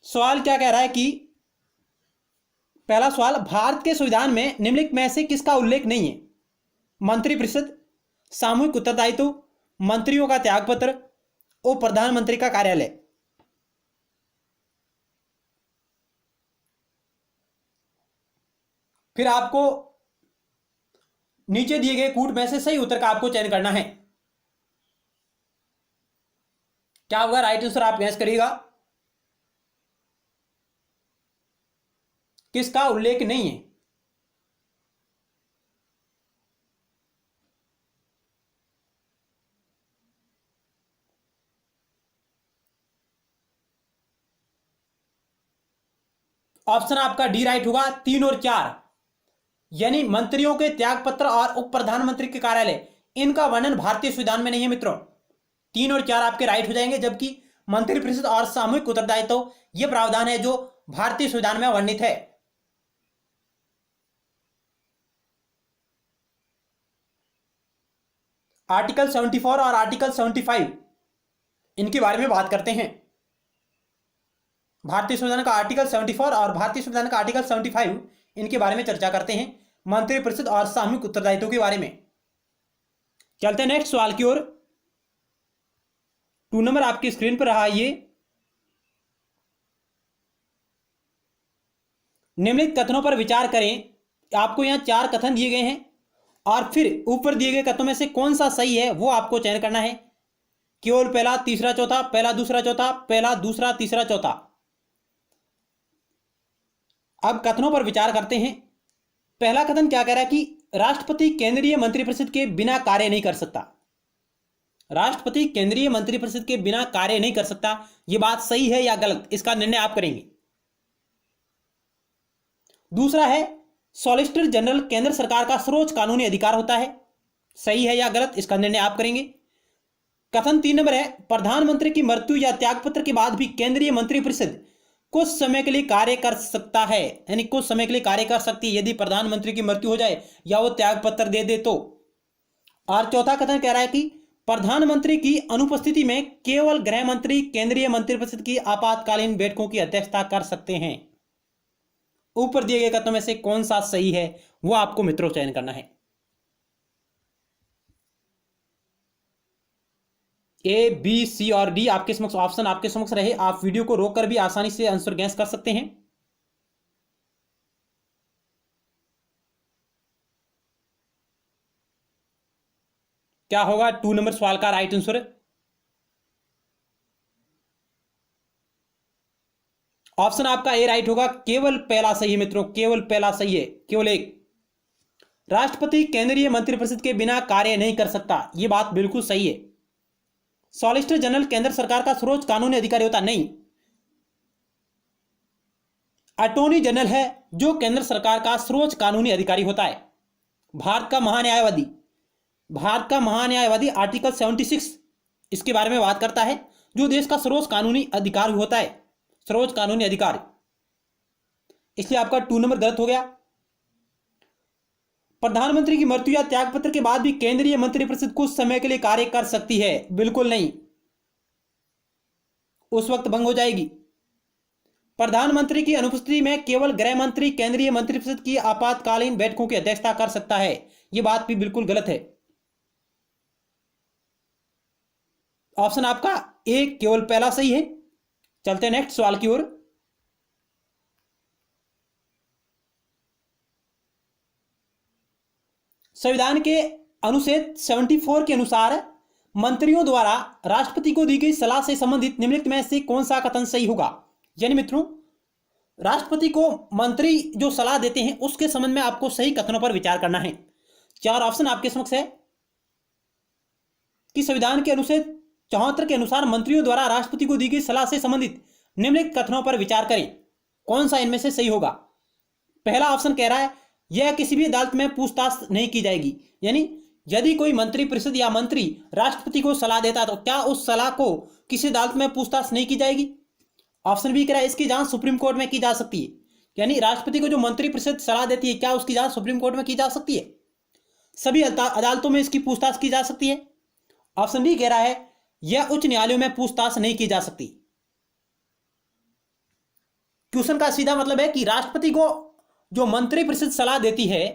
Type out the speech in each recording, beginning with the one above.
सवाल क्या कह रहा है कि पहला सवाल, भारत के संविधान में निम्नलिखित में से किसका उल्लेख नहीं है? मंत्रिपरिषद, सामूहिक उत्तरदायित्व, मंत्रियों का त्यागपत्र और प्रधानमंत्री का कार्यालय। फिर आपको नीचे दिए गए कूट में से सही उत्तर का आपको चयन करना है। क्या होगा राइट आंसर, आप गैस करिएगा। किसका उल्लेख नहीं है? ऑप्शन आपका डी राइट होगा। 3 और 4 यानी मंत्रियों के त्यागपत्र और उप प्रधानमंत्री के कार्यालय, इनका वर्णन भारतीय संविधान में नहीं है मित्रों। 3 और 4 आपके राइट हो जाएंगे, जबकि मंत्रिपरिषद और सामूहिक उत्तरदायित्व यह प्रावधान है जो भारतीय संविधान में वर्णित है। आर्टिकल 74 और आर्टिकल 75 इनके बारे में बात करते हैं। भारतीय संविधान का आर्टिकल 74 और भारतीय संविधान का आर्टिकल 75 इनके बारे में चर्चा करते हैं, मंत्रिपरिषद और सामूहिक उत्तरदायित्व के बारे में। चलते हैं नेक्स्ट सवाल की ओर। 2 नंबर आपकी स्क्रीन पर रहा। ये निम्नलिखित कथनों पर विचार करें। आपको यहां 4 कथन दिए गए हैं और फिर ऊपर दिए गए कथनों में से कौन सा सही है वो आपको चयन करना है। केवल पहला, तीसरा, चौथा, पहला, दूसरा, चौथा, पहला, दूसरा, तीसरा, चौथा। अब कथनों पर विचार करते हैं। पहला कथन क्या कह रहा है कि राष्ट्रपति केंद्रीय मंत्रिपरिषद के बिना कार्य नहीं कर सकता। राष्ट्रपति केंद्रीय मंत्रिपरिषद के बिना कार्य नहीं कर सकता। यह बात सही है या गलत, इसका निर्णय आप करेंगे। दूसरा है, सॉलिसिटर जनरल केंद्र सरकार का सर्वोच्च कानूनी अधिकार होता है। सही है या गलत, इसका निर्णय आप करेंगे। कथन 3 नंबर है, प्रधानमंत्री की मृत्यु या त्यागपत्र के बाद भी केंद्रीय मंत्रिपरिषद कुछ समय के लिए कार्य कर सकता है, यानी कुछ समय के लिए कार्य कर सकती है यदि प्रधानमंत्री की मृत्यु हो जाए या वो त्यागपत्र दे दे तो। और चौथा कथन कह रहा है कि प्रधानमंत्री की अनुपस्थिति में केवल गृह मंत्री केंद्रीय मंत्रिपरिषद की आपातकालीन बैठकों की अध्यक्षता कर सकते हैं। ऊपर दिए गए कथनों में से कौन सा सही है वो आपको मित्रों चयन करना है। ए, बी, सी और डी आपके समक्ष ऑप्शन आपके समक्ष रहे। आप वीडियो को रोककर भी आसानी से आंसर गैस कर सकते हैं। क्या होगा 2 नंबर सवाल का राइट आंसर? ऑप्शन आपका ए राइट होगा। केवल पहला सही है मित्रों, केवल पहला सही है, केवल एक। राष्ट्रपति केंद्रीय मंत्रिपरिषद के बिना कार्य नहीं कर सकता, यह बात बिल्कुल सही है। सॉलिसिटर जनरल केंद्र सरकार का सर्वोच्च कानूनी अधिकारी होता नहीं। अटॉर्नी जनरल है जो केंद्र सरकार का सर्वोच्च कानूनी अधिकारी होता है। भारत का महान्यायवादी, भारत का महान्यायवादी आर्टिकल 76 इसके बारे में बात करता है, जो देश का सर्वोच्च कानूनी अधिकार होता है, सर्वोच्च कानूनी अधिकार। इसलिए आपका 2 नंबर गलत हो गया। प्रधानमंत्री की मृत्यु या त्यागपत्र के बाद भी केंद्रीय मंत्रिपरिषद कुछ समय के लिए कार्य कर सकती है, बिल्कुल नहीं, उस वक्त भंग हो जाएगी। प्रधानमंत्री की अनुपस्थिति में केवल गृह मंत्री केंद्रीय मंत्रिपरिषद की आपातकालीन बैठकों की अध्यक्षता कर सकता है, यह बात भी बिल्कुल गलत है। ऑप्शन आपका ए केवल पहला सही है। चलते हैं नेक्स्ट सवाल की ओर। संविधान के अनुच्छेद 74 के अनुसार मंत्रियों द्वारा राष्ट्रपति को दी गई सलाह से संबंधित निम्नलिखित में से कौन सा कथन सही होगा। यानी मित्रों, राष्ट्रपति को मंत्री जो सलाह देते हैं उसके संबंध में आपको सही कथनों पर विचार करना है। 4 ऑप्शन आपके समक्ष है कि संविधान के अनुच्छेद 74 के अनुसार मंत्रियों द्वारा राष्ट्रपति को दी गई सलाह से संबंधित निम्नलिखित कथनों पर विचार करें, कौन सा इनमें से सही होगा। पहला ऑप्शन कह रहा है यह किसी भी अदालत में पूछताछ नहीं की जाएगी, यानी यदि कोई मंत्रिपरिषद या मंत्री राष्ट्रपति को सलाह देता है तो क्या उस सलाह को किसी अदालत में पूछताछ नहीं की जाएगी। ऑप्शन बी कह रहा है इसकी जांच सुप्रीम कोर्ट में की जा सकती है, यानी राष्ट्रपति को जो मंत्रिपरिषद सलाह देती है क्या उसकी जांच सुप्रीम कोर्ट में की जा सकती है, सभी अदालतों में इसकी पूछताछ की जा सकती है। ऑप्शन डी कह रहा है यह उच्च न्यायालयों में पूछताछ नहीं की जा सकती। क्वेश्चन का सीधा मतलब है कि राष्ट्रपति को जो मंत्रिपरिषद सलाह देती है,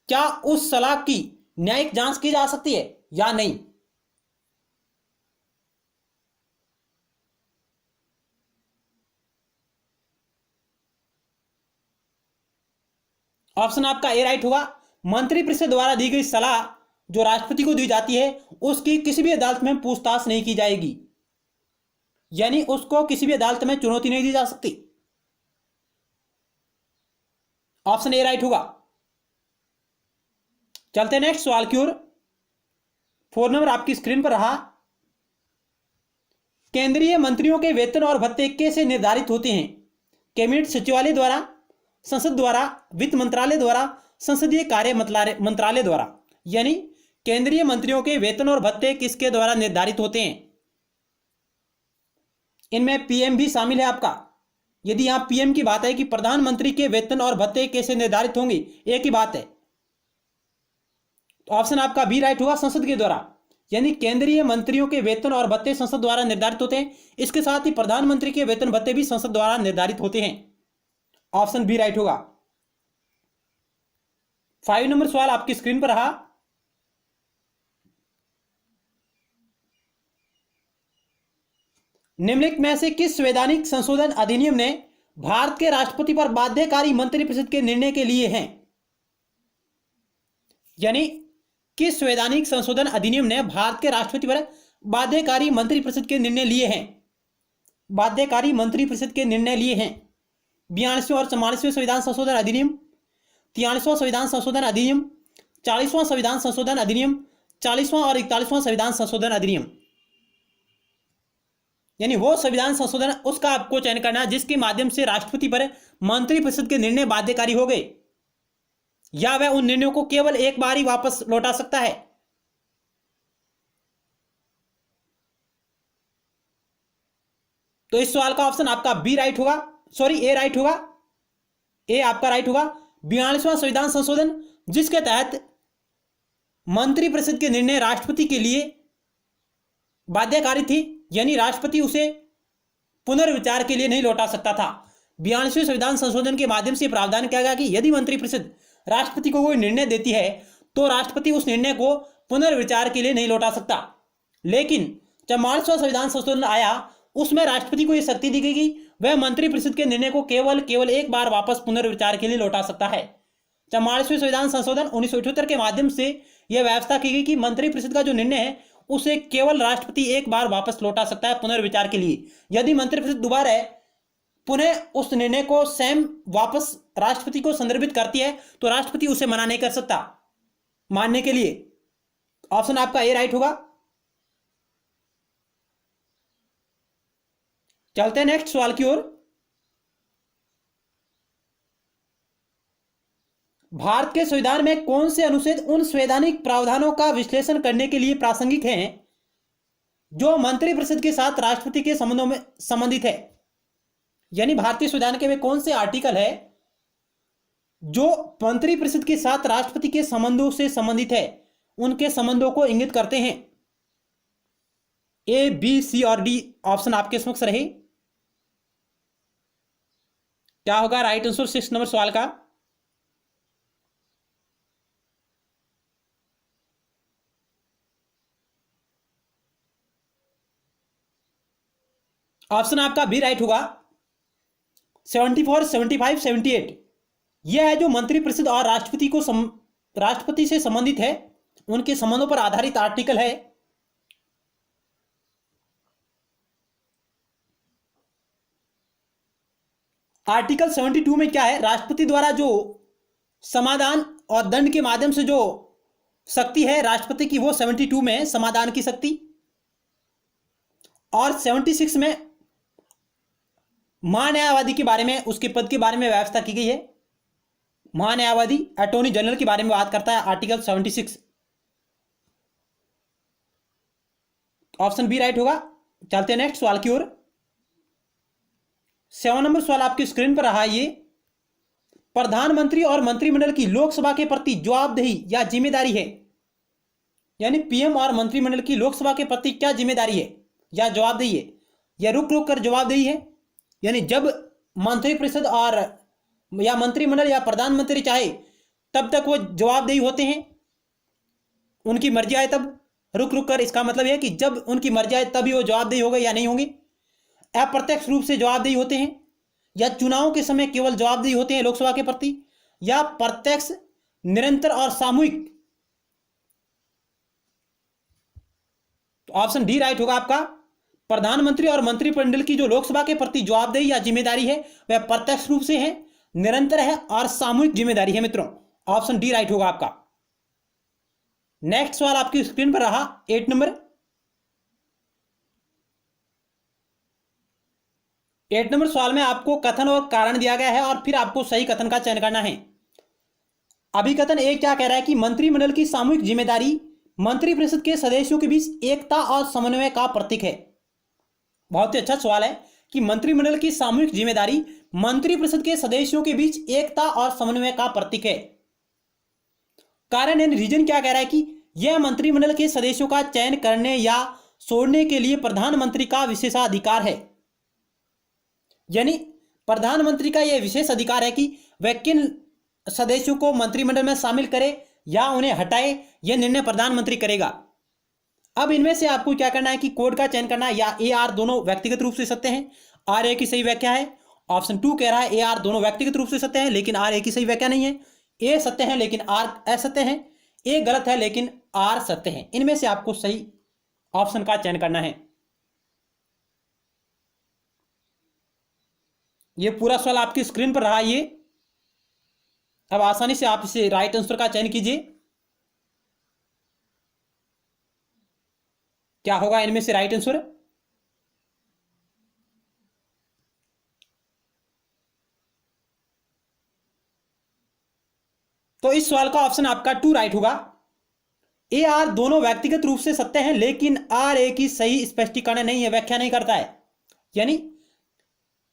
क्या उस सलाह की न्यायिक जांच की जा सकती है या नहीं। ऑप्शन आपका ए राइट होगा। मंत्रिपरिषद द्वारा दी गई सलाह जो राष्ट्रपति को दी जाती है उसकी किसी भी अदालत में पूछताछ नहीं की जाएगी, यानी उसको किसी भी अदालत में चुनौती नहीं दी जा सकती। ऑप्शन ए राइट होगा। चलते हैं नेक्स्ट सवाल की ओर। 4 नंबर आपकी स्क्रीन पर रहा। केंद्रीय मंत्रियों के वेतन और भत्ते कैसे निर्धारित होते हैं। कैबिनेट सचिवालय द्वारा, संसद द्वारा, वित्त मंत्रालय द्वारा, संसदीय कार्य मंत्रालय द्वारा। यानी केंद्रीय मंत्रियों के वेतन और भत्ते किसके द्वारा निर्धारित होते हैं। इनमें पीएम भी शामिल है आपका। यदि यहां पीएम की बात है कि प्रधानमंत्री के वेतन और भत्ते कैसे निर्धारित होंगे, एक ही बात है, तो ऑप्शन आपका बी राइट हुआ, संसद के द्वारा। यानी केंद्रीय मंत्रियों के वेतन और भत्ते संसद द्वारा निर्धारित होते हैं। इसके साथ ही प्रधानमंत्री के वेतन भत्ते भी संसद द्वारा निर्धारित होते हैं। ऑप्शन बी राइट होगा। 5 नंबर सवाल आपकी स्क्रीन पर रहा। निम्नलिखित में से किस संवैधानिक संशोधन अधिनियम ने भारत के राष्ट्रपति पर बाध्यकारी मंत्रिपरिषद के निर्णय के लिए हैं। यानी किस संवैधानिक संशोधन अधिनियम ने भारत के राष्ट्रपति पर बाध्यकारी मंत्रिपरिषद के निर्णय लिए हैं। बाध्यकारी मंत्रिपरिषद के निर्णय लिए हैं। 42वें और 44वें संविधान संशोधन अधिनियम, 43वां संविधान संशोधन अधिनियम, 40वां संविधान संशोधन अधिनियम, 40वां और 41वां संविधान संशोधन अधिनियम। यानी वो संविधान संशोधन उसका आपको चयन करना है जिसके माध्यम से राष्ट्रपति पर मंत्रिपरिषद के निर्णय बाध्यकारी हो गए, या वह उन निर्णयों को केवल एक बार ही वापस लौटा सकता है। तो इस सवाल का ऑप्शन आपका बी राइट होगा, सॉरी ए राइट होगा। ए आपका राइट होगा। 42वां संविधान संशोधन जिसके तहत मंत्रिपरिषद के निर्णय राष्ट्रपति के लिए बाध्यकारी थी, यानी राष्ट्रपति उसे पुनर्विचार के लिए नहीं लौटा सकता था। 42वें संविधान संशोधन के माध्यम से प्रावधान किया गया कि यदि मंत्रिपरिषद राष्ट्रपति को कोई निर्णय देती है तो राष्ट्रपति उस निर्णय को पुनर्विचार के लिए नहीं लौटा सकता। लेकिन जब 42वां संविधान संशोधन आया उसमें राष्ट्रपति को यह शक्ति दी गई कि वह मंत्रिपरिषद के निर्णय को केवल एक बार वापस पुनर्विचार के लिए लौटा सकता है। 44वें संविधान संशोधन 1978 के माध्यम से यह व्यवस्था की गई कि मंत्रिपरिषद का जो निर्णय है उसे केवल राष्ट्रपति एक बार वापस लौटा सकता है पुनर्विचार के लिए। यदि मंत्रिपरिषद दोबारा पुनः उस निर्णय को स्वयं वापस राष्ट्रपति को संदर्भित करती है तो राष्ट्रपति उसे मना नहीं कर सकता मानने के लिए। ऑप्शन आपका ए राइट होगा। चलते हैं नेक्स्ट सवाल की ओर। भारत के संविधान में कौन से अनुच्छेद उन संवैधानिक प्रावधानों का विश्लेषण करने के लिए प्रासंगिक हैं जो मंत्रिपरिषद के साथ राष्ट्रपति के संबंधों में संबंधित है। यानी भारतीय संविधान के वे कौन से आर्टिकल है जो मंत्रिपरिषद के साथ राष्ट्रपति के संबंधों से संबंधित है, उनके संबंधों को इंगित करते हैं। ए, बी, सी और डी ऑप्शन आपके समक्ष रहे। क्या होगा राइट आंसर 6 नंबर सवाल का। ऑप्शन आपका बी राइट होगा। 74, 75, 78 यह है जो मंत्रिपरिषद और राष्ट्रपति से संबंधित है, उनके संबंधों पर आधारित आर्टिकल है। आर्टिकल 72 में क्या है, राष्ट्रपति द्वारा जो समाधान और दंड के माध्यम से जो शक्ति है राष्ट्रपति की वो 72 में है, समाधान की शक्ति। और 76 में महान्यायवादी के बारे में, उसके पद के बारे में व्यवस्था की गई है। महान्यायवादी अटॉर्नी जनरल के बारे में बात करता है आर्टिकल 76। ऑप्शन बी राइट होगा। चलते हैं नेक्स्ट सवाल की ओर। 7 नंबर सवाल आपकी स्क्रीन पर रहा। ये प्रधानमंत्री और मंत्रिमंडल की लोकसभा के प्रति जवाबदेही या जिम्मेदारी है। यानी पीएम और मंत्रिमंडल की लोकसभा के प्रति क्या जिम्मेदारी है या जवाबदेही है, या रुक रुक कर जवाबदेही है। यानी जब मंत्रिपरिषद और या मंत्रिमंडल या प्रधानमंत्री चाहे तब तक वो जवाबदेही होते हैं, उनकी मर्जी आए तब। रुक रुक कर, इसका मतलब यह है कि जब उनकी मर्जी आए तभी वो जवाबदेही होगा या नहीं होंगे। अप्रत्यक्ष रूप से जवाबदेही होते हैं, या चुनाव के समय केवल जवाबदेही होते हैं लोकसभा के प्रति, या प्रत्यक्ष, निरंतर और सामूहिक। तो ऑप्शन डी राइट होगा आपका। प्रधानमंत्री और मंत्रिमंडल की जो लोकसभा के प्रति जवाबदेही या जिम्मेदारी है वह प्रत्यक्ष रूप से है, निरंतर है और सामूहिक जिम्मेदारी है मित्रों। ऑप्शन डी राइट होगा आपका। नेक्स्ट सवाल आपकी स्क्रीन पर रहा 8 नंबर। 8 नंबर सवाल में आपको कथन और कारण दिया गया है और फिर आपको सही कथन का चयन करना है। अभिकथन एक क्या कह रहा है कि मंत्रिमंडल की सामूहिक जिम्मेदारी मंत्रिपरिषद के सदस्यों के बीच एकता और समन्वय का प्रतीक है। बहुत ही अच्छा सवाल है कि मंत्रिमंडल की सामूहिक जिम्मेदारी मंत्रिपरिषद के सदस्यों के बीच एकता और समन्वय का प्रतीक है। कारण एंड रीजन क्या कह रहा है कि यह मंत्रिमंडल के सदस्यों का चयन करने या छोड़ने के लिए प्रधानमंत्री का विशेषाधिकार है। यानी प्रधानमंत्री का यह विशेष अधिकार है कि वह किन सदस्यों को मंत्रिमंडल में शामिल करे या उन्हें हटाए, यह निर्णय प्रधानमंत्री करेगा। अब इनमें से आपको क्या करना है कि कोड का चयन करना है, या ए आर दोनों व्यक्तिगत रूप से सत्य हैं। आर ए की सही व्याख्या है। ऑप्शन 2 कह रहा है ए आर दोनों व्यक्तिगत रूप से सत्य हैं लेकिन आर ए की सही व्याख्या नहीं है। ए सत्य है लेकिन आर असत्य है। ए गलत है लेकिन आर सत्य है। इनमें से आपको सही ऑप्शन का चयन करना है। ये पूरा सवाल आपकी स्क्रीन पर रहा। ये अब आसानी से आप इसे राइट आंसर का चयन कीजिए। क्या होगा इनमें से राइट आंसर? तो इस सवाल का ऑप्शन आपका 2 राइट होगा। ए आर दोनों व्यक्तिगत रूप से सत्य हैं लेकिन आर ए की सही स्पष्टीकरण नहीं है, व्याख्या नहीं करता है। यानी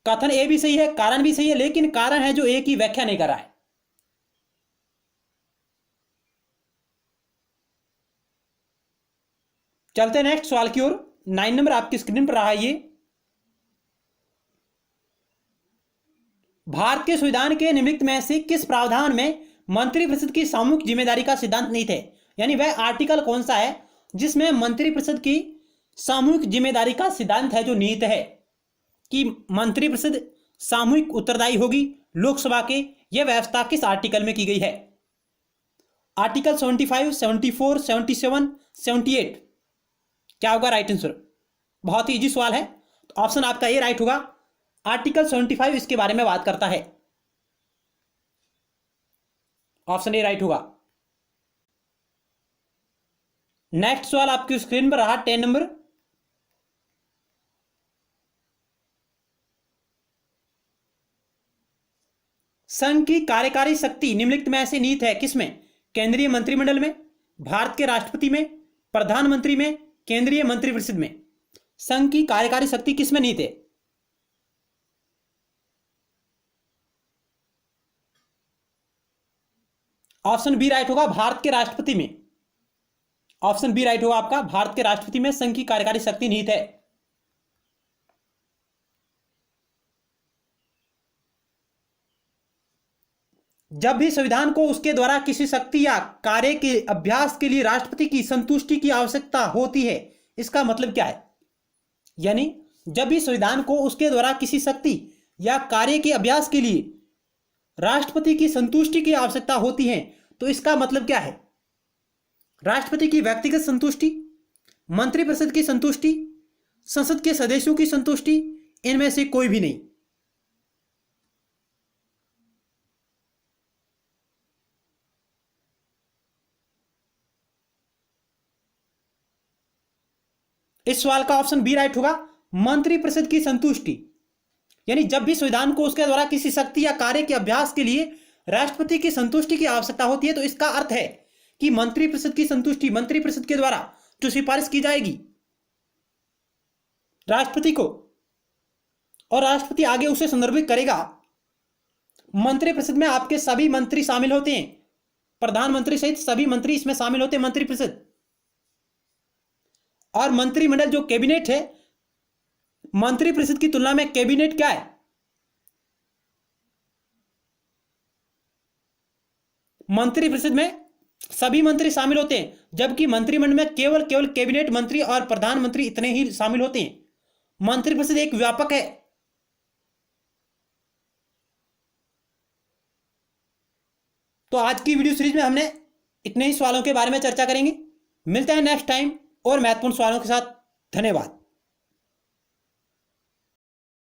कथन ए भी सही है, कारण भी सही है, लेकिन कारण है जो ए की व्याख्या नहीं कर रहा है। चलते नेक्स्ट सवाल की ओर। 9 नंबर आपकी स्क्रीन पर रहा। ये भारत के संविधान के निम्नलिखित में से किस प्रावधान में मंत्रिपरिषद की सामूहिक जिम्मेदारी का सिद्धांत निहित है? यानी वह आर्टिकल कौन सा है जिसमें मंत्रिपरिषद की सामूहिक जिम्मेदारी का सिद्धांत है जो निहित है कि मंत्रिपरिषद सामूहिक उत्तरदायी होगी लोकसभा के। यह व्यवस्था किस आर्टिकल में की गई है? आर्टिकल 75, 74, 77, 78। क्या होगा राइट आंसर? बहुत ही इजी सवाल है, तो ऑप्शन आपका ए राइट होगा। आर्टिकल 75 इसके बारे में बात करता है। ऑप्शन ए राइट होगा। नेक्स्ट सवाल आपकी स्क्रीन पर रहा 10 नंबर। संघ की कार्यकारी शक्ति निम्नलिखित में से निहित है किसमें? केंद्रीय मंत्रिमंडल में, भारत के राष्ट्रपति में, प्रधानमंत्री में, केंद्रीय मंत्रिपरिषद में। संघ की कार्यकारी शक्ति किसमें निहित है? ऑप्शन बी राइट होगा, भारत के राष्ट्रपति में। ऑप्शन बी राइट होगा आपका, भारत के राष्ट्रपति में संघ की कार्यकारी शक्ति निहित है। जब भी संविधान को उसके द्वारा किसी शक्ति या कार्य के अभ्यास के लिए राष्ट्रपति की संतुष्टि की आवश्यकता होती है, इसका मतलब क्या है? यानी जब भी संविधान को उसके द्वारा किसी शक्ति या कार्य के अभ्यास के लिए राष्ट्रपति की संतुष्टि की आवश्यकता होती है, तो इसका मतलब क्या है? राष्ट्रपति की व्यक्तिगत संतुष्टि, मंत्रिपरिषद की संतुष्टि, संसद के सदस्यों की संतुष्टि, इनमें से कोई भी नहीं। इस सवाल का ऑप्शन बी राइट होगा, मंत्रिपरिषद की संतुष्टि। यानी जब भी संविधान को उसके द्वारा किसी शक्ति या कार्य के अभ्यास के लिए राष्ट्रपति की संतुष्टि की आवश्यकता होती है, तो इसका अर्थ है कि मंत्रिपरिषद की संतुष्टि, मंत्रिपरिषद के द्वारा जो सिफारिश की जाएगी राष्ट्रपति को और राष्ट्रपति आगे उसे संदर्भित करेगा। मंत्रिपरिषद में आपके सभी मंत्री शामिल होते हैं, प्रधानमंत्री सहित सभी मंत्री इसमें शामिल होते हैं मंत्रिपरिषद। और मंत्रिमंडल जो कैबिनेट है, मंत्रिपरिषद की तुलना में कैबिनेट क्या है? मंत्रिपरिषद में सभी मंत्री शामिल होते हैं, जबकि मंत्रिमंडल में केवल केवल कैबिनेट मंत्री और प्रधानमंत्री इतने ही शामिल होते हैं। मंत्रिपरिषद एक व्यापक है। तो आज की वीडियो सीरीज में हमने इतने ही सवालों के बारे में चर्चा करेंगे। मिलते हैं नेक्स्ट टाइम और महत्वपूर्ण सवालों के साथ। धन्यवाद।